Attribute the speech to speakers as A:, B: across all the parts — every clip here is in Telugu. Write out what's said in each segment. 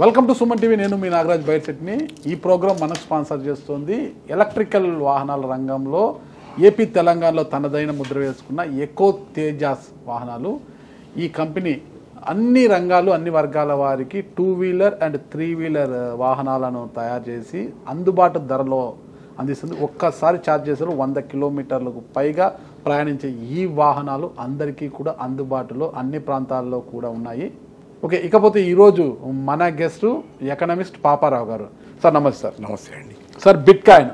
A: Welcome to Suman TV. నేను మీ నాగరాజ్ బైర్శెట్టిని. ఈ ప్రోగ్రాం మనకు స్పాన్సర్ చేస్తుంది ఎలక్ట్రికల్ వాహనాల రంగంలో ఏపీ తెలంగాణలో తనదైన ముద్ర వేసుకున్న ఎకో తేజాస్ వాహనాలు. ఈ కంపెనీ అన్ని రంగాలు అన్ని వర్గాల వారికి 2 వీలర్ అండ్ 3 వీలర్ వాహనాలను తయారు చేసి అందుబాటు ధరలో అందిస్తుంది. ఒక్కసారి ఛార్జ్ చేశారు 100 కిలోమీటర్లకు పైగా ప్రయాణించే ఈ వాహనాలు అందరికీ కూడా అందుబాటులో అన్ని ప్రాంతాల్లో కూడా ఉన్నాయి. ఓకే, ఇకపోతే ఈరోజు మన గెస్ట్ ఎకనామిస్ట్ పాపారావు గారు. సార్ నమస్తే. సార్
B: నమస్తే అండి.
A: సార్ బిట్కాయిన్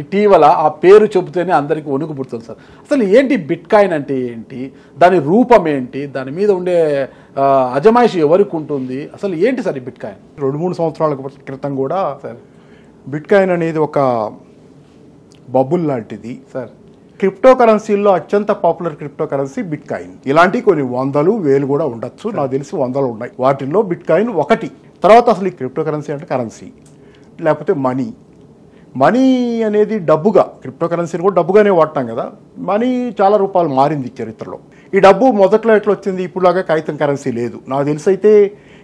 A: ఇటీవల ఆ పేరు చెబితేనే అందరికీ వణుకు పుడుతుంది. సార్ అసలు ఏంటి బిట్కాయిన్ అంటే ఏంటి, దాని రూపం ఏంటి, దాని మీద ఉండే అజమాయిషి ఎవరికి ఉంటుంది, అసలు ఏంటి సార్ ఈ బిట్కాయిన్?
B: 2-3 సంవత్సరాల క్రితం కూడా సార్ బిట్కాయిన్ అనేది ఒక బబుల్ లాంటిది సార్. క్రిప్టో కరెన్సీల్లో అత్యంత పాపులర్ క్రిప్టో కరెన్సీ బిట్కాయిన్. ఇలాంటి కొన్ని 100, 1000 కూడా ఉండొచ్చు, నాకు తెలిసి 100 ఉన్నాయి. వాటిల్లో బిట్కాయిన్ ఒకటి. తర్వాత అసలు ఈ క్రిప్టో కరెన్సీ అంటే కరెన్సీ లేకపోతే మనీ అనేది డబ్బుగా, క్రిప్టో కరెన్సీని కూడా డబ్బుగానే వాడతాం కదా. మనీ చాలా రూపాయలు మారింది చరిత్రలో. ఈ డబ్బు మొదట్లో ఎట్లా వచ్చింది, ఇప్పుడులాగా కాగితం కరెన్సీ లేదు. నాకు తెలిసి అయితే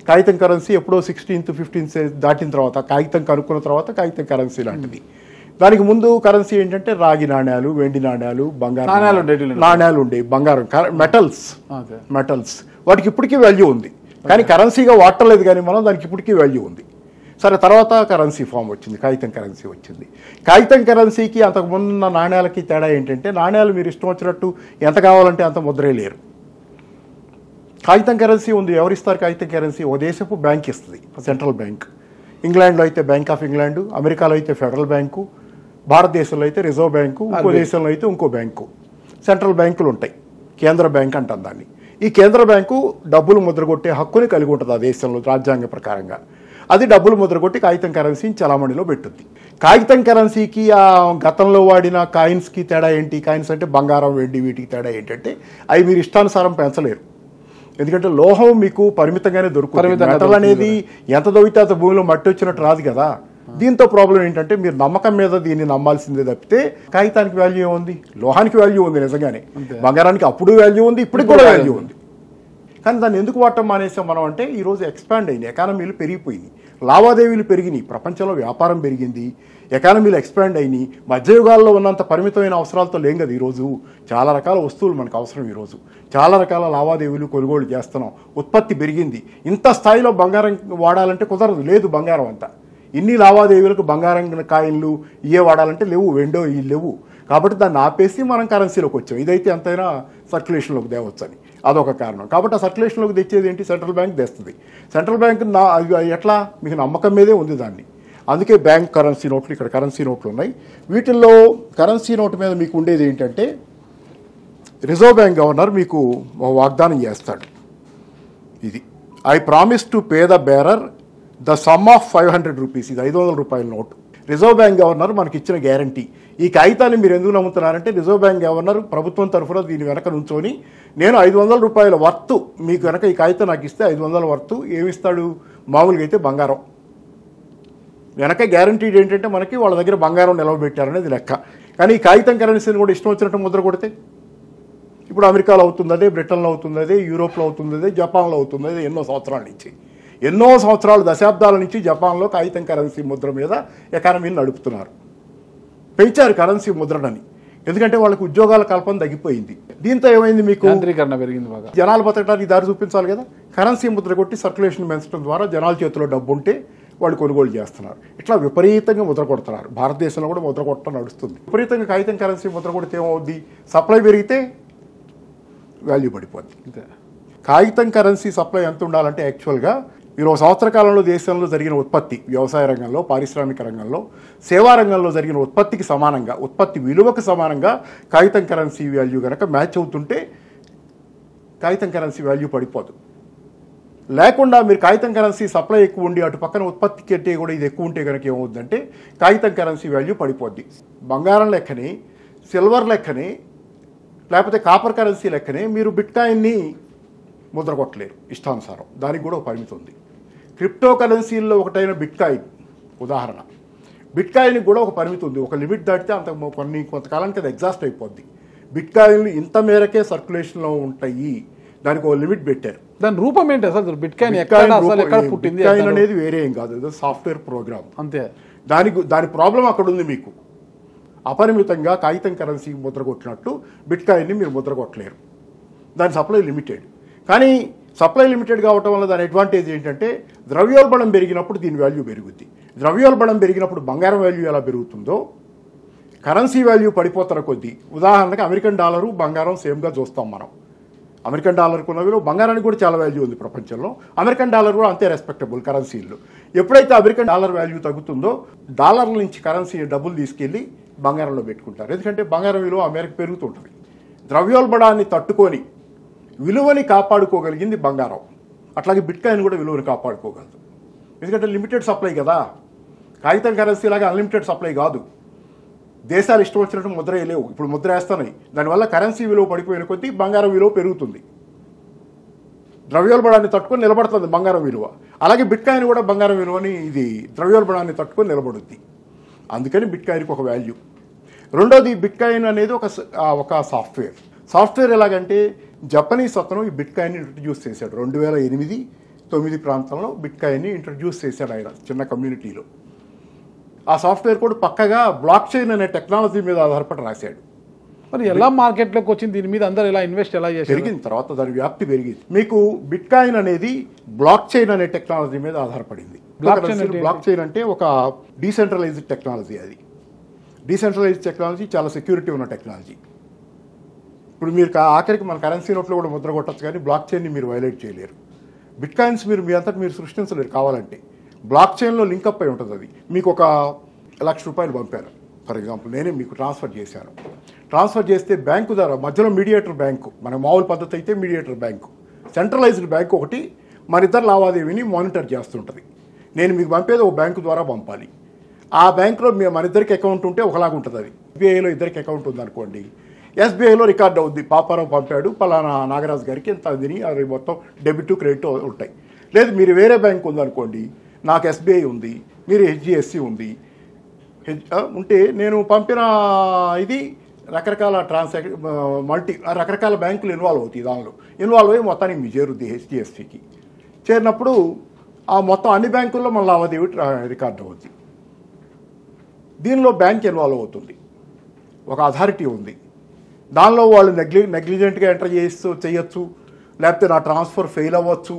B: కాగితం కరెన్సీ ఎప్పుడో 16th 15th దాటిన తర్వాత, కాగితం కనుక్కున్న తర్వాత కాగితం కరెన్సీ లాంటిది. దానికి ముందు కరెన్సీ ఏంటంటే రాగి నాణ్యాలు, వెండి నాణ్యాలు, బంగారు నాణ్యాలు ఉండేవి. బంగారం, మెటల్స్ వాటికి ఇప్పటికీ వాల్యూ ఉంది. కానీ కరెన్సీగా వాడలేదు, కానీ మనం దానికి ఇప్పటికీ వాల్యూ ఉంది. సరే, తర్వాత కరెన్సీ ఫామ్ వచ్చింది, కాగితం కరెన్సీ వచ్చింది. కాగితం కరెన్సీకి అంతకుముందున్న నాణ్యాలకి తేడా ఏంటంటే, నాణ్యాలు మీరు ఇష్టం వచ్చినట్టు ఎంత కావాలంటే అంత ముద్రే లేరు. కాగితం కరెన్సీ ఉంది, ఎవరిస్తారు కాగితం కరెన్సీ? ఓ దేశపు బ్యాంక్ ఇస్తుంది, సెంట్రల్ బ్యాంక్. ఇంగ్లాండ్లో అయితే బ్యాంక్ ఆఫ్ ఇంగ్లాండ్, అమెరికాలో అయితే ఫెడరల్ బ్యాంకు, భారతదేశంలో అయితే రిజర్వ్ బ్యాంకు, ఇంకో దేశంలో అయితే ఇంకో బ్యాంకు. సెంట్రల్ బ్యాంకులు ఉంటాయి, కేంద్ర బ్యాంక్ అంటాం దాన్ని. ఈ కేంద్ర బ్యాంకు డబ్బులు ముద్రగొట్టే హక్కుని కలిగి ఉంటుంది ఆ దేశంలో రాజ్యాంగ ప్రకారంగా. అది డబ్బులు ముద్రగొట్టి కాగితం కరెన్సీని చలామణిలో పెట్టుద్ది. కాగితం కరెన్సీకి ఆ గతంలో వాడిన కాయిన్స్కి తేడా ఏంటి? కాయిన్స్ అంటే బంగారం, వెండి, వీటికి తేడా ఏంటంటే అవి మీరు ఇష్టానుసారం పెంచలేరు. ఎందుకంటే లోహం మీకు పరిమితంగానే దొరుకుతుంది. మెటల్ అనేది ఎంత దొరికితే అంత భూమిలో మట్టి వచ్చినట్టు రాదు కదా. దీంతో ప్రాబ్లం ఏంటంటే, మీరు నమ్మకం మీద దీన్ని నమ్మాల్సిందే తప్పితే కాగితానికి వాల్యూ ఏముంది? లోహానికి వాల్యూ ఉంది నిజంగానే, బంగారానికి అప్పుడు వాల్యూ ఉంది, ఇప్పటికి కూడా వాల్యూ ఉంది. కానీ దాన్ని ఎందుకు వాడటం మానేసాం మనం అంటే, ఈరోజు ఎక్స్పాండ్ అయింది, ఎకానమీలు పెరిగిపోయినాయి, లావాదేవీలు పెరిగినాయి, ప్రపంచంలో వ్యాపారం పెరిగింది, ఎకానమీలు ఎక్స్పాండ్ అయినాయి. మధ్యయుగాల్లో ఉన్నంత పరిమితమైన అవసరాలతో లేం కదా ఈరోజు. చాలా రకాల వస్తువులు మనకు అవసరం. ఈరోజు చాలా రకాల లావాదేవీలు కొనుగోలు చేస్తున్నాం, ఉత్పత్తి పెరిగింది. ఇంత స్థాయిలో బంగారం వాడాలంటే కుదరదు, లేదు బంగారం అంతా. ఇన్ని లావాదేవీలకు బంగారం కాయిన్లు ఇవే వాడాలంటే లేవు, వెండో ఇవి లేవు. కాబట్టి దాన్ని ఆపేసి మనం కరెన్సీలోకి వచ్చాం. ఇదైతే ఎంతైనా సర్క్యులేషన్లోకి తేవచ్చని, అదొక కారణం. కాబట్టి ఆ సర్క్యులేషన్లోకి తెచ్చేది ఏంటి? సెంట్రల్ బ్యాంక్ తెస్తుంది. సెంట్రల్ బ్యాంక్ ఎట్లా? మీకు నమ్మకం మీదే ఉంది దాన్ని. అందుకే బ్యాంక్ కరెన్సీ నోట్లు, ఇక్కడ కరెన్సీ నోట్లు ఉన్నాయి. వీటిల్లో కరెన్సీ నోటు మీద మీకు ఉండేది ఏంటంటే, రిజర్వ్ బ్యాంక్ గవర్నర్ మీకు వాగ్దానం చేస్తాడు. ఇది I promise to pay the bearer the sum of 500 rupees. ఇది 500 రూపాయల నోటు. రిజర్వ్ బ్యాంక్ గవర్నర్ మనకి ఇచ్చిన గ్యారంటీ. ఈ కాగితాన్ని మీరు ఎందుకు నమ్ముతున్నారంటే, రిజర్వ్ బ్యాంక్ గవర్నర్ ప్రభుత్వం తరఫున దీని వెనక నుంచొని, నేను 500 రూపాయల వర్త్ మీకు వెనక ఈ కాగితం నాకు ఇస్తే 500 వర్త్ ఏమిస్తాడు? మామూలుగా అయితే బంగారం. వెనక గ్యారంటీడ్ ఏంటంటే మనకి వాళ్ళ దగ్గర బంగారం నిలవబెట్టారనేది లెక్క. కానీ ఈ కాగితం కరెన్సీని కూడా ఇష్టం వచ్చినట్టు ముద్ర కొడితే, ఇప్పుడు అమెరికాలో అవుతుంది అదే, బ్రిటన్లో అవుతుంది అదే, యూరోప్లో అవుతుంది అదే, జపాన్లో అవుతుంది అదే. ఎన్నో సంవత్సరాలు దశాబ్దాల నుంచి జపాన్లో కాగితం కరెన్సీ ముద్ర మీద ఎకానమీని నడుపుతున్నారు. పెంచారు కరెన్సీ ముద్రని, ఎందుకంటే వాళ్ళకి ఉద్యోగాల కల్పన తగ్గిపోయింది. దీంతో ఏమైంది? మీకు
A: యాంత్రీకరణ పెరిగింది బాగా.
B: జనాలు బతకడానికి దారి చూపించాలి కదా. కరెన్సీ ముద్ర కొట్టి సర్క్యులేషన్ పెంచడం ద్వారా జనాల చేతిలో డబ్బు ఉంటే వాళ్ళు కొనుగోలు చేస్తున్నారు. ఇట్లా విపరీతంగా ముద్ర కొడుతున్నారు. భారతదేశంలో కూడా ముద్ర కొట్టడం నడుస్తుంది. విపరీతంగా కాగితం కరెన్సీ ముద్ర కొడితే ఏమవుద్ది? సప్లై పెరిగితే వాల్యూ పడిపోద్ది. కాగితం కరెన్సీ సప్లై ఎంత ఉండాలంటే, యాక్చువల్గా మీరు ఒక సంవత్సర కాలంలో దేశంలో జరిగిన ఉత్పత్తి, వ్యవసాయ రంగంలో, పారిశ్రామిక రంగంలో, సేవా రంగంలో జరిగిన ఉత్పత్తికి సమానంగా, ఉత్పత్తి విలువకు సమానంగా కాగితం కరెన్సీ వాల్యూ కనుక మ్యాచ్ అవుతుంటే కాగితం కరెన్సీ వాల్యూ పడిపోదు. లేకుండా మీరు కాగితం కరెన్సీ సప్లై ఎక్కువ ఉండి అటు పక్కన ఉత్పత్తి కంటే కూడా ఇది ఎక్కువ ఉంటే కనుక ఏమవుతుందంటే కాగితం కరెన్సీ వాల్యూ పడిపోద్ది. బంగారం లెక్కని, సిల్వర్ లెక్కని, లేకపోతే కాపర్ కరెన్సీ లెక్కనే మీరు బిట్కాయిన్ని ముద్ర కొట్టలేరు ఇష్టానుసారం. దానికి కూడా ఒక పరిమితి ఉంది. క్రిప్టో కరెన్సీల్లో ఒకటైన బిట్కాయిన్ ఉదాహరణ. బిట్కాయిన్కి కూడా ఒక పరిమితి ఉంది. ఒక లిమిట్ దాటితే కొంతకాలానికి అది ఎగ్జాస్ట్ అయిపోద్ది. బిట్కాయిన్లు ఇంత మేరకే సర్క్యులేషన్లో ఉంటాయి, దానికి ఒక లిమిట్ పెట్టారు.
A: దాని రూపం ఏంటి అసలు? బిట్కాయిన్ ఎక్కడ పుట్టింది?
B: బిట్కాయిన్ అనేది వేరే ఏం కాదు, ఇది సాఫ్ట్వేర్ ప్రోగ్రామ్
A: అంతే.
B: దాని ప్రాబ్లం అక్కడ ఉంది. మీకు అపరిమితంగా కాగితం కరెన్సీ ముద్ర కొట్టినట్టు బిట్కాయిన్ని మీరు ముద్ర కొట్టలేరు. దాని సప్లై లిమిటెడ్. కానీ సప్లై లిమిటెడ్ కావటం వల్ల దాని అడ్వాంటేజ్ ఏంటంటే ద్రవ్యోల్బణం పెరిగినప్పుడు దీని వాల్యూ పెరుగుద్ది. ద్రవ్యోల్బణం పెరిగినప్పుడు బంగారం వాల్యూ ఎలా పెరుగుతుందో కరెన్సీ వాల్యూ పడిపోతున్న కొద్దీ, ఉదాహరణకి అమెరికన్ డాలరు బంగారం సేమ్గా చూస్తాం మనం. అమెరికన్ డాలర్కు ఉన్న విలువ, బంగారానికి కూడా చాలా వాల్యూ ఉంది ప్రపంచంలో. అమెరికన్ డాలర్ కూడా అంతే రెస్పెక్టబుల్ కరెన్సీలు. ఎప్పుడైతే అమెరికన్ డాలర్ వాల్యూ తగ్గుతుందో డాలర్ల నుంచి కరెన్సీ డబ్బులు తీసుకెళ్ళి బంగారంలో పెట్టుకుంటారు. ఎందుకంటే బంగారం విలువ అమెరికా పెరుగుతుంటుంది. ద్రవ్యోల్బణాన్ని తట్టుకొని విలువని కాపాడుకోగలిగింది బంగారం. అట్లాగే బిట్కాయిన్ కూడా విలువని కాపాడుకోగలదు. ఎందుకంటే లిమిటెడ్ సప్లై కదా, కాగితం కరెన్సీ లాగా అన్లిమిటెడ్ సప్లై కాదు. దేశాలు ఇష్టం వచ్చినట్టు ముద్ర వేయలేవు. ఇప్పుడు ముద్ర వేస్తున్నాయి, దానివల్ల కరెన్సీ విలువ పడిపోయిన కొద్దీ బంగారం విలువ పెరుగుతుంది. ద్రవ్యోల్బణాన్ని తట్టుకొని నిలబడుతుంది బంగారం విలువ. అలాగే బిట్కాయిన్ కూడా బంగారం విలువని ఇది ద్రవ్యోల్బణాన్ని తట్టుకొని నిలబడుద్ది. అందుకని బిట్కాయిన్కి ఒక వాల్యూ. రెండోది, బిట్కాయిన్ అనేది ఒక సాఫ్ట్వేర్ ఎలాగంటే జపనీస్ అతను ఈ బిట్కాయిన్ని ఇంట్రడ్యూస్ చేశాడు. 2008-9 ప్రాంతంలో బిట్కాయిన్ని ఇంట్రడ్యూస్ చేశాడు ఆయన చిన్న కమ్యూనిటీలో. ఆ సాఫ్ట్వేర్ కూడా పక్కగా బ్లాక్ చైన్ అనే టెక్నాలజీ మీద ఆధారపడి రాశాడు.
A: మరి ఎలా మార్కెట్లోకి వచ్చింది? దీని మీద అందరూ ఎలా ఇన్వెస్ట్ ఎలా చేశారు?
B: పెరిగిన తర్వాత దాని వ్యాప్తి పెరిగింది. మీకు బిట్కాయిన్ అనేది బ్లాక్ చైన్ అనే టెక్నాలజీ మీద ఆధారపడింది. బ్లాక్ చైన్ అంటే ఒక డీసెంట్రలైజ్డ్ టెక్నాలజీ. అది డీసెంట్రలైజ్డ్ టెక్నాలజీ, చాలా సెక్యూరిటీ ఉన్న టెక్నాలజీ. ఇప్పుడు మీరు ఆఖరికి మన కరెన్సీ నోట్లో కూడా ముద్ర కొట్టచ్చు, కానీ బ్లాక్ చైన్ని మీరు వైలేట్ చేయలేరు. బిట్కాయిన్స్ మీ అంతటి మీరు సృష్టించలేరు. కావాలంటే బ్లాక్ చైన్లో లింకప్ అయి ఉంటుంది. అది మీకు ఒక ₹1,00,000 పంపారు ఫర్ ఎగ్జాంపుల్, నేనే మీకు ట్రాన్స్ఫర్ చేశాను. ట్రాన్స్ఫర్ చేస్తే బ్యాంకు ద్వారా మధ్యలో మీడియేటర్ బ్యాంకు, మన మామూలు పద్ధతి అయితే మీడియేటర్ బ్యాంకు, సెంట్రలైజ్డ్ బ్యాంకు ఒకటి మన ఇద్దరు లావాదేవీని మానిటర్ చేస్తుంటుంది. నేను మీకు పంపేది ఒక బ్యాంకు ద్వారా పంపాలి. ఆ బ్యాంకులో మన ఇద్దరికి అకౌంట్ ఉంటే ఒకలాగా ఉంటుంది. అది ఎస్బీఐలో ఇద్దరికి అకౌంట్ ఉందనుకోండి, ఎస్బీఐలో రికార్డ్ అవుద్ది, పాపారావు పంపాడు పలానా నాగరాజు గారికి ఎంత అందిని, అది మొత్తం డెబిట్ క్రెడిట్ ఉంటాయి. లేదు మీరు వేరే బ్యాంకు ఉందనుకోండి, నాకు ఎస్బీఐ ఉంది, మీరు హెచ్డిఎఫ్సి ఉంది, ఉంటే నేను పంపిన ఇది రకరకాల రకరకాల బ్యాంకులు ఇన్వాల్వ్ అవుతాయి. దానిలో ఇన్వాల్వ్ అయ్యి మొత్తానికి మీ చేరుద్ది హెచ్డిఎఫ్సికి. చేరినప్పుడు ఆ మొత్తం అన్ని బ్యాంకుల్లో మన లావాదేవీ రికార్డ్ అవుద్ది. దీనిలో బ్యాంక్ ఇన్వాల్వ్ అవుతుంది, ఒక అథారిటీ ఉంది. దానిలో వాళ్ళు నెగ్లిజెంట్గా ఎంటర్ చేయొచ్చు, లేకపోతే నా ట్రాన్స్ఫర్ ఫెయిల్ అవ్వచ్చు.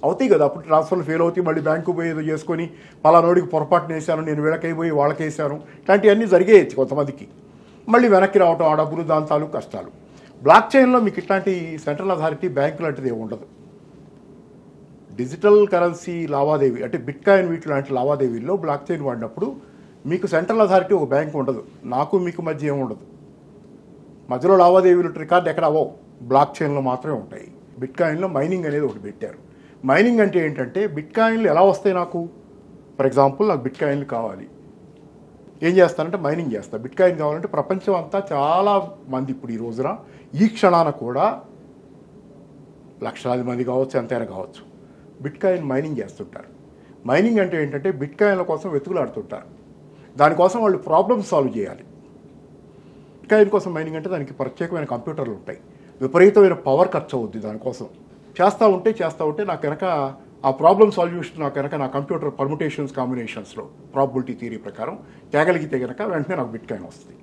B: అవుతాయి కదా, అప్పుడు ట్రాన్స్ఫర్లు ఫెయిల్ అవుతాయి. మళ్ళీ బ్యాంకు పోయి ఏదో చేసుకొని పలానోడికి పొరపాటున వేసాను, నేను వీళ్ళకైపోయి వాళ్ళకేసాను, ఇట్లాంటివన్నీ జరిగేయచ్చు కొంతమందికి. మళ్ళీ వెనక్కి రావటం, ఆ డబ్బులు దాని తాలూకు కష్టాలు. బ్లాక్ చైన్లో మీకు ఇట్లాంటి సెంట్రల్ అథారిటీ బ్యాంకు లాంటిది ఏమి ఉండదు. డిజిటల్ కరెన్సీ లావాదేవీ అంటే బిట్కాయిన్ వీటి లాంటి లావాదేవీల్లో బ్లాక్ చైన్ వాడినప్పుడు మీకు సెంట్రల్ అథారిటీ ఒక బ్యాంకు ఉండదు, నాకు మీకు మధ్య ఏమి ఉండదు. మధ్యలో లావాదేవీలు రికార్డు ఎక్కడ అవ్వవు, బ్లాక్ చైన్లో మాత్రమే ఉంటాయి. బిట్కాయిన్లో మైనింగ్ అనేది ఒకటి పెట్టారు. మైనింగ్ అంటే ఏంటంటే బిట్కాయిన్లు ఎలా వస్తాయి నాకు, ఫర్ ఎగ్జాంపుల్ నాకు బిట్కాయిన్లు కావాలి, ఏం చేస్తానంటే మైనింగ్ చేస్తాను. బిట్కాయిన్ కావాలంటే ప్రపంచం అంతా చాలా మంది ఇప్పుడు ఈ రోజున ఈ క్షణాన కూడా లక్షలాది మంది కావచ్చు, ఎంతైనా కావచ్చు, బిట్కాయిన్ మైనింగ్ చేస్తుంటారు. మైనింగ్ అంటే ఏంటంటే బిట్కాయిన్ల కోసం వెతుకులాడుతుంటారు. దానికోసం వాళ్ళు ప్రాబ్లమ్ సాల్వ్ చేయాలి. బిట్కాయిన్ కోసం మైనింగ్ అంటే దానికి ప్రత్యేకమైన కంప్యూటర్లు ఉంటాయి, విపరీతమైన పవర్ ఖర్చు అవుద్ది. దానికోసం చేస్తూ ఉంటే నాకు కనుక ఆ ప్రాబ్లమ్ సాల్యూషన్ నాకు కనుక నా కంప్యూటర్ పర్ముటేషన్స్ కాంబినేషన్స్లో ప్రాబిలిటీ థియరీ ప్రకారం తేగలిగితే కనుక వెంటనే నాకు బిట్కాయిన్ వస్తుంది.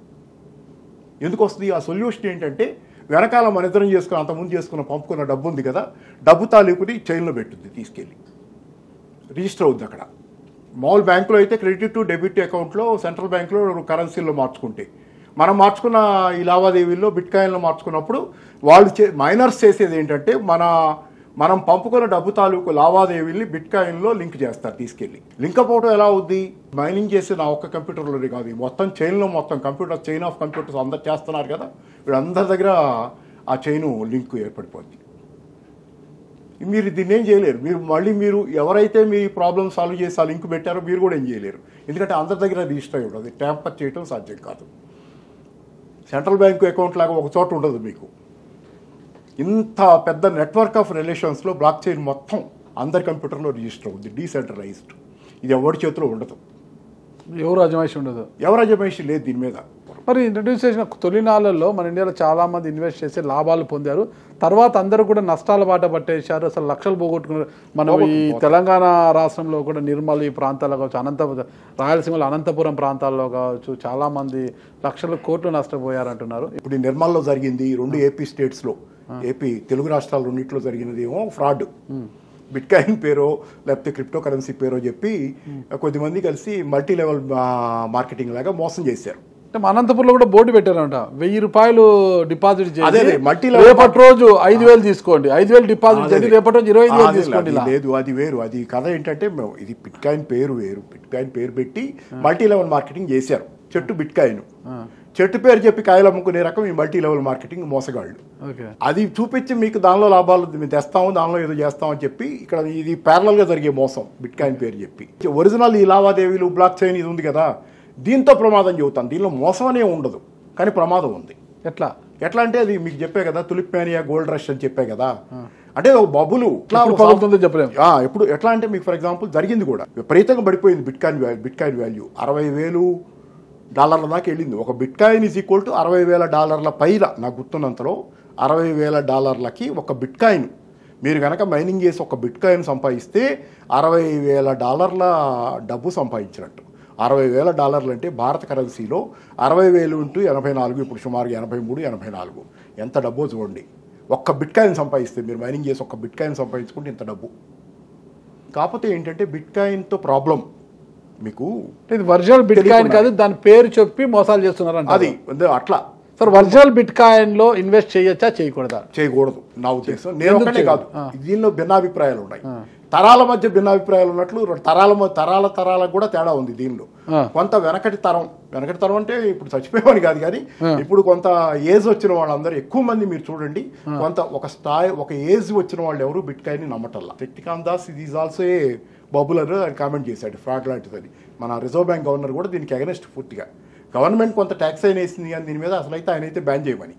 B: ఎందుకు వస్తుంది? ఆ సొల్యూషన్ ఏంటంటే వెనకాల మన ఇద్దరం చేసుకుని అంతకుముందు పంపుకున్న డబ్బు ఉంది కదా, డబ్బు తాలూకుని చైన్లో పెట్టుద్ది, తీసుకెళ్ళి రిజిస్టర్ అవుద్ది అక్కడ. మామూలు బ్యాంకులో అయితే క్రెడిట్ టు డెబిట్ అకౌంట్లో సెంట్రల్ బ్యాంకులో కరెన్సీల్లో మార్చుకుంటే, మనం మార్చుకున్న ఈ లావాదేవీల్లో బిట్కాయిన్లో మార్చుకున్నప్పుడు వాళ్ళు మైనర్స్ చేసేది ఏంటంటే మనం పంపుకున్న డబ్బు తాలూకు లావాదేవీల్ని బిట్కాయిన్లో లింక్ చేస్తారు తీసుకెళ్ళి. లింక్ అవ్వడం ఎలా అవుద్ది? మైనింగ్ చేసే నా ఒక్క కంప్యూటర్లోనే కాదు, మొత్తం చైన్లో మొత్తం కంప్యూటర్ చైన్ ఆఫ్ కంప్యూటర్స్ అందరు చేస్తున్నారు కదా, వీళ్ళందరి దగ్గర ఆ చైన్ లింక్ ఏర్పడిపోద్ది. మీరు దీన్ని ఏం చేయలేరు. మీరు ఎవరైతే మీ ప్రాబ్లమ్ సాల్వ్ చేసి ఆ లింక్ పెట్టారో మీరు కూడా ఏం చేయలేరు, ఎందుకంటే అందరి దగ్గర రిజిస్టర్ అయ్యి ఉండదు. ట్యాంపర్ చేయడం సాధ్యం కాదు. సెంట్రల్ బ్యాంకు అకౌంట్ లాగా ఒక చోట ఉండదు మీకు. ఇంత పెద్ద నెట్వర్క్ ఆఫ్ రిలేషన్స్లో బ్లాక్ చైన్ మొత్తం అందరి కంప్యూటర్లో రిజిస్టర్ అవుతుంది, డీసెంట్రలైజ్డ్. ఇది ఎవరి చేతిలో ఉండదు,
A: ఎవరు అజమాయిషి ఉండదు,
B: ఎవరు అజమాయిషి లేదు దీని మీద.
A: మరి ఇంట్రడ్యూస్ చేసిన తొలినాళ్ళల్లో మన ఇండియాలో చాలా మంది ఇన్వెస్ట్ చేసి లాభాలు పొందారు. తర్వాత అందరూ కూడా నష్టాల బాట పట్టేశారు, అసలు లక్షలు పోగొట్టుకున్నారు. మనం ఈ తెలంగాణ రాష్ట్రంలో కూడా నిర్మల్ ఈ ప్రాంతాల్లో కావచ్చు, రాయలసీమలో అనంతపురం ప్రాంతాల్లో కావచ్చు చాలా మంది లక్షల కోట్లు నష్టపోయారు అంటున్నారు.
B: ఇప్పుడు ఈ నిర్మల్లో జరిగింది 2 ఏపీ స్టేట్స్లో, ఏపీ తెలుగు రాష్ట్రాలు రెండింటిలో జరిగినది ఏమో ఫ్రాడ్. బిట్కాయిన్ పేరో లేకపోతే క్రిప్టో కరెన్సీ పేరో చెప్పి కొద్దిమంది కలిసి మల్టీ లెవెల్ మార్కెటింగ్ లాగా మోసం చేశారు.
A: అనంతపురంలో కూడా బోర్డు పెట్టారంట, 1000 రూపాయలు డిపాజిట్ చేసి
B: మల్టీ
A: రేపటి రోజు 5000 తీసుకోండి, 5000 డిపాజిట్ చేసి రేపటి రోజు 25000 తీసుకోండి.
B: లేదు, అది వేరు. అది కథ ఏంటంటే ఇది బిట్కాయిన్ పేరు వేరు. బిట్కాయిన్ పేరు పెట్టి మల్టీ లెవెల్ మార్కెటింగ్ చేశారు. చెట్టు బిట్కాయిన్, చెట్టు పేరు చెప్పి కాయలు అమ్ముకునే రకం ఈ మల్టీ లెవెల్ మార్కెటింగ్ మోసగాళ్ళు. అది చూపించి మీకు దానిలో లాభాలు మేము తెస్తాము, దానిలో ఏదో చేస్తామని చెప్పి ఇక్కడ ఇది ప్యారలల్ గా జరిగే మోసం. బిట్కాయిన్ పేరు చెప్పి ఒరిజినల్ ఈ లావాదేవీలు బ్లాక్ చైన్ ఇది ఉంది కదా, దీంతో ప్రమాదం చెబుతాను. దీనిలో మోసం అనే ఉండదు కానీ ప్రమాదం ఉంది.
A: ఎట్లా
B: అంటే అది మీకు చెప్పే కదా, తులిప్ మేనియా, గోల్డ్ రష్ అని చెప్పే కదా. అంటే ఒక బబులు
A: చెప్పలేము.
B: ఇప్పుడు ఎట్లా అంటే మీకు ఫర్ ఎగ్జాంపుల్ జరిగింది కూడా, విపరీతంగా పడిపోయింది బిట్కాయిన్ వాల్యూ. $60,000 దాకా వెళ్ళింది. ఒక బిట్కాయిన్ ఈజ్ ఈక్వల్ టు $60,000 పైన, నాకు గుర్తున్నంతలో $60,000కి ఒక బిట్కాయిన్ మీరు కనుక మైనింగ్ చేసి ఒక బిట్కాయిన్ సంపాదిస్తే $60,000 డబ్బు సంపాదించినట్టు. $60,000 అంటే భారత కరెన్సీలో 60,000 × 84, ఇప్పుడు సుమారు 83, 84 ఎంత డబ్బో చూడండి. ఒక్క బిట్కాయిన్ సంపాదిస్తే మీరు మైనింగ్ చేసి ఒక్క బిట్కాయిన్ సంపాదించుకుంటే ఇంత డబ్బు. కాకపోతే ఏంటంటే బిట్కాయిన్తో ప్రాబ్లం మీకు,
A: ఇది ఒరిజినల్ బిట్కాయిన్ కాదు, దాని పేరు చెప్పి మోసాలు చేస్తున్నారు అంటే
B: అది అట్లా.
A: సార్ ఒరిజినల్ బిట్కాయిన్ లో ఇన్వెస్ట్ చేయొచ్చా చేయకూడదా?
B: చేయకూడదు నా ఉద్దేశం. నేను ఒకటే కాదు, దీనిలో భిన్నాభిప్రాయాలు ఉన్నాయి. తరాల మధ్య భిన్నాభిప్రాయాలు ఉన్నట్లు తరాలకు కూడా తేడా ఉంది దీనిలో. కొంత వెనకటి తరం అంటే ఇప్పుడు చచ్చిపోయేవాని కాదు కానీ ఇప్పుడు కొంత ఏజ్ వచ్చిన వాళ్ళందరూ ఎక్కువ మంది మీరు చూడండి, కొంత ఒక ఏజ్ వచ్చిన వాళ్ళు ఎవరు బిట్కాయిన్ నమ్మటల్లా. శక్తికాంత్ దాస్ ఇది ఈజ్ ఆల్సో ఏ బబులర్ అని కామెంట్ చేశాడు, ఫ్రాడ్ లాంటిదని. మన రిజర్వ్ బ్యాంక్ గవర్నర్ కూడా దీనికి అగెనెస్ట్ పూర్తిగా. గవర్నమెంట్ కొంత ట్యాక్స్ అయిన వేసింది కానీ దీని మీద అసలైతే ఆయన అయితే బ్యాన్ చేయమని,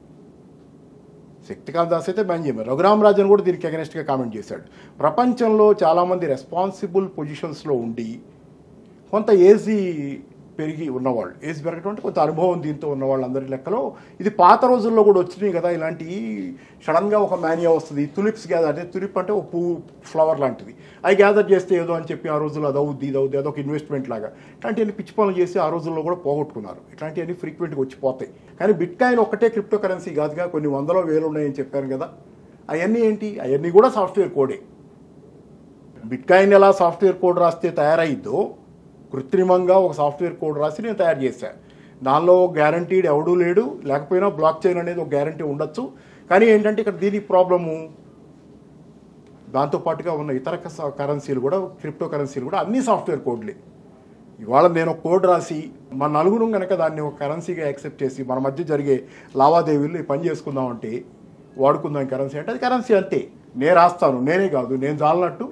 B: శక్తికాంత్ దాస్ అయితే బ్యాన్ చేయమని. రఘురామ్ రాజన్ కూడా దీనికి అగెనెస్ట్గా కామెంట్ చేశాడు. ప్రపంచంలో చాలామంది రెస్పాన్సిబుల్ పొజిషన్స్లో ఉండి కొంత ఏజీ పెరిగి ఉన్నవాళ్ళు, ఏజ్ పెరగటం అంటే కొంత అనుభవం దీంతో ఉన్న వాళ్ళందరి లెక్కలో ఇది పాత రోజుల్లో కూడా వచ్చినాయి కదా. ఇలాంటి సడన్గా ఒక మేనియా వస్తుంది, తులిప్స్ గ్యాదర్, అంటే తులిప్ అంటే ఒక పువ్వు ఫ్లవర్ లాంటిది, అవి గ్యాదర్ చేస్తే ఏదో అని చెప్పి ఆ రోజుల్లో అదవుద్ది అదొక ఇన్వెస్ట్మెంట్ లాగా ఇట్లాంటివన్నీ పిచ్చి పనులు చేసి ఆ రోజుల్లో కూడా పోగొట్టుకున్నారు. ఇట్లాంటివన్నీ ఫ్రీక్వెంట్గా వచ్చిపోతాయి. కానీ బిట్కాయిన్ ఒక్కటే క్రిప్టో కరెన్సీ కాదుగా, కొన్ని 100,000 ఉన్నాయని చెప్పాను కదా. అవన్నీ ఏంటి? అవన్నీ కూడా సాఫ్ట్వేర్ కోడే. బిట్కాయిన్ ఎలా సాఫ్ట్వేర్ కోడ్ రాస్తే తయారైద్దో కృత్రిమంగా ఒక సాఫ్ట్వేర్ కోడ్ రాసి నేను తయారు చేశాను. దానిలో గ్యారంటీడ్ ఎవడూ లేడు, లేకపోయినా బ్లాక్ చైన్ అనేది ఒక గ్యారంటీ ఉండొచ్చు. కానీ ఏంటంటే ఇక్కడ దీనికి ప్రాబ్లము, దాంతోపాటుగా ఉన్న ఇతర కరెన్సీలు కూడా, క్రిప్టో కరెన్సీలు కూడా అన్ని సాఫ్ట్వేర్ కోడ్లే. ఇవాళ నేను ఒక కోడ్ రాసి మన నలుగురు కనుక దాన్ని ఒక కరెన్సీగా యాక్సెప్ట్ చేసి మన మధ్య జరిగే లావాదేవీలు పని చేసుకుందామంటే వాడుకుందాం కరెన్సీ అంటే అది కరెన్సీ అంతే. నేను రాస్తాను, నేనే కాదు, నేను చాలినట్టు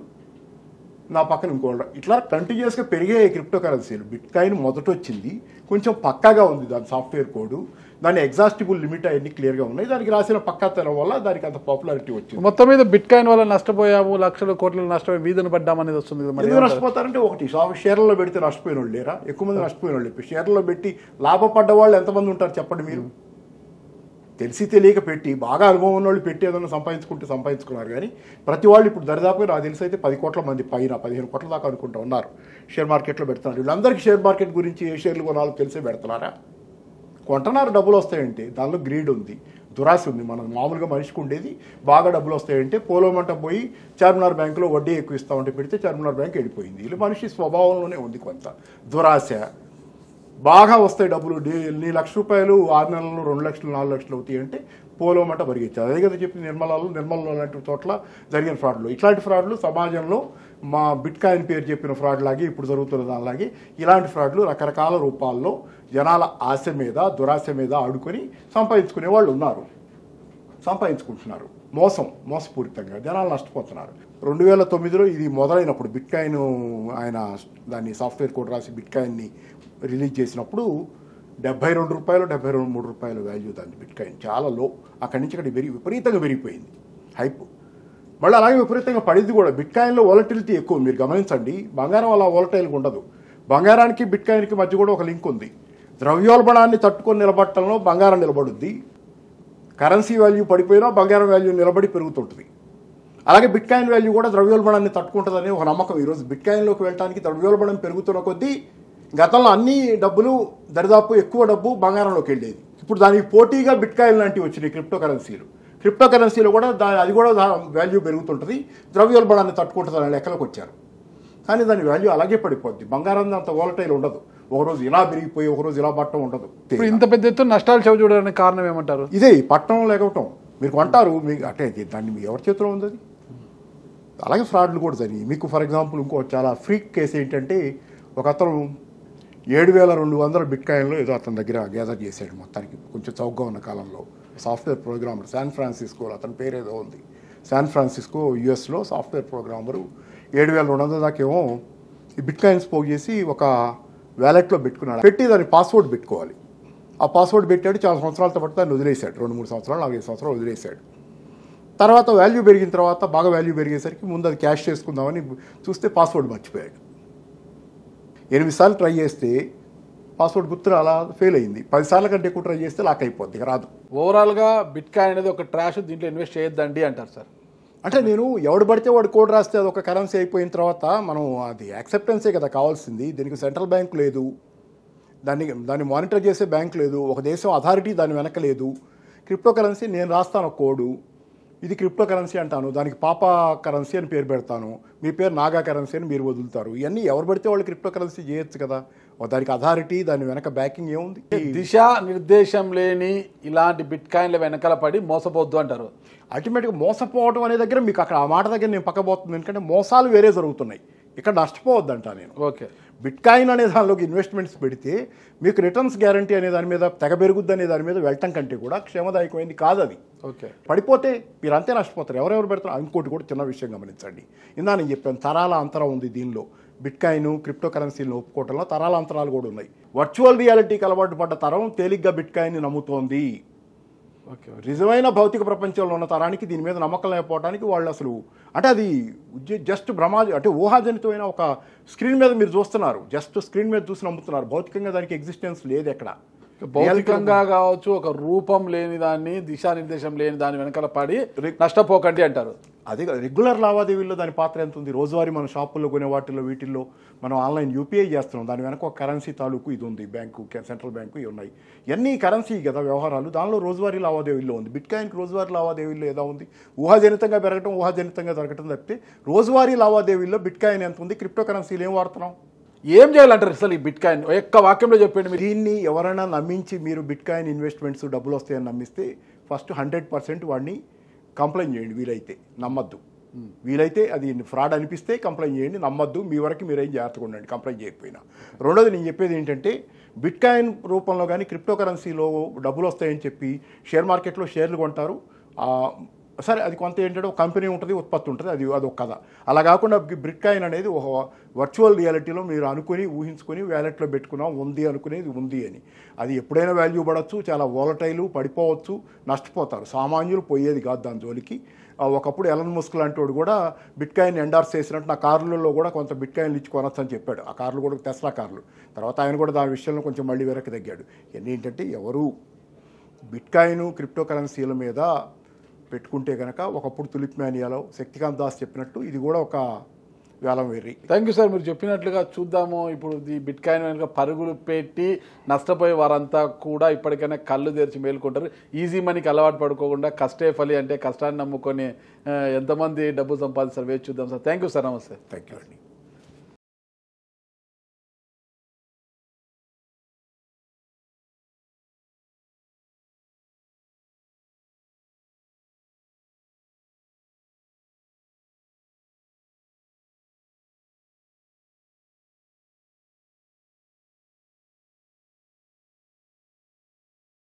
B: నా పక్కన ఇంకోటి. ఇట్లా కంటిన్యూస్గా పెరిగే క్రిప్టో కరెన్సీలు. బిట్కాయిన్ మొదట వచ్చింది, కొంచెం పక్కాగా ఉంది దాని సాఫ్ట్వేర్ కోడ్, దాని ఎగ్జాస్టిబుల్ లిమిట్ అవన్నీ క్లియర్గా ఉన్నాయి. దానికి రాసిన పక్కాతనం వల్ల దానికి అంత పాపులారిటీ వచ్చింది.
A: మొత్తం మీద బిట్కాయిన్ వల్ల నష్టపోయాము, లక్షల కోట్ల నష్టపోయి వీధిని పడ్డామనేది వస్తుంది.
B: ఎందుకు నష్టపోతారంటే ఒకటి షేర్లలో పెడితే నష్టపోయిన వాళ్ళు లేరా? ఎక్కువ మంది నష్టపోయిన వాళ్ళు. షేర్లలో పెట్టి లాభపడ్డ వాళ్ళు ఎంతమంది ఉంటారు చెప్పండి మీరు? తెలిసి తెలియక పెట్టి బాగా అనుభవం ఉన్న వాళ్ళు పెట్టి ఏదైనా సంపాదించుకున్నారు. కానీ ప్రతి వాళ్ళు ఇప్పుడు దరిదాపుగా నాకు తెలిసి అయితే 10 కోట్ల మంది పైన 15 కోట్ల దాకా అనుకుంటూ ఉన్నారు షేర్ మార్కెట్లో పెడుతున్నారు. వీళ్ళందరికీ షేర్ మార్కెట్ గురించి ఏ షేర్లు కొనాలో తెలిసే పెడుతున్నారా? కొంటున్నారు, డబ్బులు వస్తాయంటే దానిలో గ్రీడ్ ఉంది, దురాశ ఉంది. మనం మామూలుగా మనిషికి ఉండేది బాగా డబ్బులు వస్తాయంటే పోలోమంట పోయి చార్మినార్ బ్యాంకులో వడ్డీ ఎక్కువ ఇస్తామంటే పెడితే చార్మినార్ బ్యాంక్ వెళ్ళిపోయింది. ఇలా మనిషి స్వభావంలోనే ఉంది కొంత దురాశ. బాగా వస్తాయి డబ్బులు, నీ ₹1,00,000 6 నెలల్లో 2 లక్షలు 4 లక్షలు అవుతాయి అంటే పోలోమంట పరిగెత్తారు. అదే కదా చెప్పి నిర్మల్లో లాంటి చోట్ల జరిగిన ఫ్రాడ్లు. ఇట్లాంటి ఫ్రాడ్లు సమాజంలో మా బిట్కాయిన్ పేరు చెప్పిన ఫ్రాడ్ లాగే ఇప్పుడు జరుగుతున్న దానిలాగే ఇలాంటి ఫ్రాడ్లు రకరకాల రూపాల్లో జనాల ఆశ మీద, దురాశ మీద ఆడుకొని సంపాదించుకునే వాళ్ళు ఉన్నారు, సంపాదించుకుంటున్నారు. మోసపూరితంగా జనాలు నష్టపోతున్నారు. 2009లో ఇది మొదలైనప్పుడు బిట్కాయిన్ ఆయన దాన్ని సాఫ్ట్వేర్ కోడ్ రాసి బిట్కాయిన్ని రిలీజ్ చేసినప్పుడు ₹72, ₹73 వాల్యూ దాన్ని బిట్కాయిన్ చాలా లో. అక్కడి నుంచి ఇక్కడ విపరీతంగా పెరిగిపోయింది హైప్. మళ్ళీ అలాగే విపరీతంగా పడింది కూడా. బిట్కాయిన్లో వాలటిలిటీ ఎక్కువ, మీరు గమనించండి. బంగారం అలా వాలటైల్గా ఉండదు. బంగారానికి బిట్కాయిన్కి మధ్య కూడా ఒక లింక్ ఉంది. ద్రవ్యోల్బణాన్ని తట్టుకొని నిలబడటంలో బంగారం నిలబడుద్ది. కరెన్సీ వాల్యూ పడిపోయినా బంగారం వాల్యూ నిలబడి పెరుగుతుంటుంది. అలాగే బిట్ కాయిన్ వాల్యూ కూడా ద్రవ్యోల్బణాన్ని తట్టుకుంటుందని ఒక నమ్మకం. ఈరోజు బిట్ కాయిన్లోకి వెళ్ళడానికి ద్రవ్యోల్బణం పెరుగుతున్న కొద్దీ గతంలో అన్ని డబ్బులు దరిదాపు ఎక్కువ డబ్బు బంగారంలోకి వెళ్ళేది. ఇప్పుడు దానికి పోటీగా బిట్ కాయిన్ లాంటివి వచ్చినాయి క్రిప్టో కరెన్సీలు. క్రిప్టో కరెన్సీలో కూడా అది కూడా వాల్యూ పెరుగుతుంటుంది, ద్రవ్యోల్బణాన్ని తట్టుకుంటుందని లెక్కలకు వచ్చారు. కానీ దాని వాల్యూ అలాగే పడిపోద్ది. బంగారం అంత వోలటైల్ ఉండదు. ఒకరోజు ఇలా పెరిగిపోయి ఒకరోజు ఇలా పట్టడం ఉండదు.
A: ఇప్పుడు ఇంత పెద్ద ఎత్తున నష్టాలు చవి చూడడానికి కారణం ఏమంటారు?
B: ఇదే పట్టణం లేకపోవటం. మీరు కొంటారు, మీకు అంటే దాన్ని మీ ఎవరి చేతిలో ఉంది అది. అలాగే ఫ్రాడ్లు కూడా జరిగాయి. మీకు ఫర్ ఎగ్జాంపుల్ ఇంకో చాలా ఫ్రీక్ కేసు ఏంటంటే, ఒక అతను 7,200 బిట్ కాయిన్లో ఏదో అతని దగ్గర గ్యాదర్ చేశాడు. మొత్తానికి కొంచెం చౌకగా ఉన్న కాలంలో సాఫ్ట్వేర్ ప్రోగ్రామర్ శాన్ ఫ్రాన్సిస్కో, అతని పేరు ఏదో ఉంది, శాన్ ఫ్రాన్సిస్కో యుఎస్లో సాఫ్ట్వేర్ ప్రోగ్రామరు 7,200 దాకేమో ఈ బిట్ కాయిన్స్ పోగు చేసి ఒక వ్యాలెట్లో పెట్టుకున్నాడు. పెట్టి దాని పాస్వర్డ్ పెట్టుకోవాలి. ఆ పాస్వర్డ్ పెట్టాడు. చాలా సంవత్సరాలతో పాటు దాన్ని వదిలేశాడు. 2-3 సంవత్సరాలు 4-5 సంవత్సరాలు వదిలేశాడు. తర్వాత వాల్యూ పెరిగిన తర్వాత బాగా వాల్యూ పెరిగేసరికి ముందు అది క్యాష్ చేసుకుందామని చూస్తే పాస్వర్డ్ మర్చిపోయాడు. 8 సార్లు ట్రై చేస్తే పాస్వర్డ్ గుర్తు అలా ఫెయిల్ అయింది. 10 సార్ల కంటే ఎక్కువ ట్రై చేస్తే లాక్ అయిపోద్ది, రాదు.
A: ఓవరాల్గా బిట్ కాయిన్ అనేది ఒక ట్రాష్, దీంట్లో ఇన్వెస్ట్ చేయొద్దండి అంటారు సార్.
B: అంటే నేను ఎవడు పడితే వాడు కోడ్ రాస్తే అది ఒక కరెన్సీ అయిపోయిన తర్వాత మనం అది యాక్సెప్టెన్సే కదా కావాల్సింది. దీనికి సెంట్రల్ బ్యాంక్ లేదు, దాన్ని మానిటర్ చేసే బ్యాంక్ లేదు, ఒక దేశం అథారిటీ దాని వెనక లేదు. క్రిప్టో కరెన్సీ నేను రాస్తాను కోడు, ఇది క్రిప్టో కరెన్సీ అంటాను, దానికి పాపా కరెన్సీ అని పేరు పెడతాను, మీ పేరు నాగా కరెన్సీ అని మీరు వదులుతారు. ఇవన్నీ ఎవరు పడితే వాళ్ళు క్రిప్టో కరెన్సీ చేయొచ్చు కదా. దానికి అథారిటీ, దాని వెనక బ్యాకింగ్ ఏముంది?
A: దిశ నిర్దేశం లేని ఇలాంటి బిట్ కాయిన్ల వెనకాల పడి మోసపోద్దు అంటారు.
B: అల్టిమేట్గా మోసపోవడం అనే దగ్గర మీకు అక్కడ ఆ మాట దగ్గర నేను పక్కబోతుంది. ఎందుకంటే మోసాలు వేరే జరుగుతున్నాయి, ఇక్కడ నష్టపోవద్దంట నేను.
A: ఓకే,
B: బిట్ కాయిన్ అనే దానిలోకి ఇన్వెస్ట్మెంట్స్ పెడితే మీకు రిటర్న్స్ గ్యారంటీ అనే దాని మీద, తెగ పెరుగుద్ది అనే దాని మీద వెళ్ళటం కంటే కూడా క్షేమదాయకమైంది కాదు అది.
A: ఓకే,
B: పడిపోతే మీరు అంతే నష్టపోతారు. ఎవరెవరు పెడతారు? ఇంకోటి కూడా చిన్న విషయం గమనించండి. ఇందా నేను చెప్పాను, తరాల అంతరం ఉంది దీనిలో. బిట్ కాయిన్ క్రిప్టో కరెన్సీలను ఒప్పుకోవడంలో తరాల అంతరాలు కూడా ఉన్నాయి. వర్చువల్ రియాలిటీకి అలవాటు పడ్డ తరం తేలిగ్గా బిట్ కాయిన్ని నమ్ముతోంది.
A: ఓకే,
B: నిజమైన భౌతిక ప్రపంచంలో ఉన్న తరానికి దీని మీద నమ్మకం లేకపోవడానికి వాళ్ళు అసలు అంటే అది జస్ట్ అంటే ఊహాజనితమైన ఒక స్క్రీన్ మీద మీరు చూస్తున్నారు, జస్ట్ స్క్రీన్ మీద చూసి నమ్ముతున్నారు. భౌతికంగా దానికి ఎగ్జిస్టెన్స్ లేదు ఎక్కడ.
A: భౌతికంగా కావచ్చు, ఒక రూపం లేని దాన్ని, దిశానిర్దేశం లేని దాని వెనకాల పడి నష్టపోకండి అంటారు.
B: అదే రెగ్యులర్ లావాదేవీల్లో దాని పాత్ర ఎంత ఉంది? రోజువారీ మన షాపుల్లో కొనే వాటిల్లో వీటిల్లో మనం ఆన్లైన్ యూపీఐ చేస్తున్నాం, దాని వెనక ఒక కరెన్సీ తాలూకు ఇది ఉంది, బ్యాంకు, సెంట్రల్ బ్యాంకు ఇవి ఉన్నాయి. ఇవన్నీ కరెన్సీ కదా వ్యవహారాలు, దానిలో రోజువారీ లావాదేవీల్లో ఉంది. బిట్ కాయిన్కి రోజువారీ లావాదేవీల్లో ఏదో ఉంది? ఊహాజనితంగా పెరగటం, ఊహాజనితంగా దొరకటం తప్పితే రోజువారీ లావాదేవీల్లో బిట్ కాయిన్ ఎంత ఉంది? క్రిప్టో కరెన్సీలు ఏం వాడుతున్నాం?
A: ఏం చేయాలంటారు అసలు ఈ బిట్ కాయిన్? ఒక్క వాక్యంలో చెప్పండి మీరు.
B: దీన్ని ఎవరైనా నమ్మించి మీరు బిట్ కాయిన్ ఇన్వెస్ట్మెంట్స్ డబ్బులు వస్తాయని నమ్మిస్తే ఫస్ట్ 100% వాడిని కంప్లైంట్ చేయండి. వీలైతే నమ్మద్దు, వీలైతే అది ఫ్రాడ్ అనిపిస్తే కంప్లైంట్ చేయండి, నమ్మద్దు. మీ వరకు మీరేం జాగ్రత్తగా ఉండండి కంప్లైంట్ చేయకపోయినా. రెండోది నేను చెప్పేది ఏంటంటే, బిట్ కాయిన్ రూపంలో కానీ క్రిప్టో కరెన్సీలో డబ్బులు వస్తాయని చెప్పి షేర్ మార్కెట్లో షేర్లు కొంటారు. సరే, అది కొంత ఏంటంటే ఒక కంపెనీ ఉంటుంది, ఉత్పత్తి ఉంటుంది, అదొక కథ. అలా కాకుండా బిట్ కాయిన్ అనేది ఒక వర్చువల్ రియాలిటీలో మీరు అనుకుని ఊహించుకొని వ్యాలెట్లో పెట్టుకున్నాం, ఉంది అనుకునేది ఉంది అని. అది ఎప్పుడైనా వాల్యూ పడవచ్చు, చాలా వోలటైలు, పడిపోవచ్చు, నష్టపోతారు. సామాన్యులు పోయేది కాదు దాని జోలికి. ఒకప్పుడు ఎలన్ మస్క్ లాంటి వాడు కూడా బిట్ కాయిన్ ఎండార్స్ చేసినట్టు నా కార్లలో కూడా కొంత బిట్ కాయిన్లు ఇచ్చి కొనొచ్చు అని చెప్పాడు. ఆ కార్లు కూడా టెస్లా కార్లు. తర్వాత ఆయన కూడా దాని విషయంలో కొంచెం మళ్ళీ వెనక్కి తగ్గాడు. ఇవన్నీ ఏంటంటే, ఎవరు బిట్ కాయిన్ క్రిప్టో కరెన్సీల మీద పెట్టుకుంటే కనుక ఒకప్పుడు తులిప్ మేనియాలో శక్తికాంత్ దాస్ చెప్పినట్టు ఇది కూడా ఒక వేలం వెర్రి.
A: థ్యాంక్ యూ సార్, మీరు చెప్పినట్లుగా చూద్దాము. ఇప్పుడు ఈ బిట్ కాయిన్ వెనుక పరుగులు పెట్టి నష్టపోయే వారంతా కూడా ఇప్పటికైనా కళ్ళు తెరిచి మేలుకుంటారు. ఈజీ మనీకి అలవాటు పడుకోకుండా కష్టే ఫలి అంటే కష్టాన్ని నమ్ముకొని ఎంతమంది డబ్బు సంపాదిస్తారు వేచి చూద్దాం సార్. థ్యాంక్ యూ సార్, నమస్తే.
B: థ్యాంక్ యూ అండి.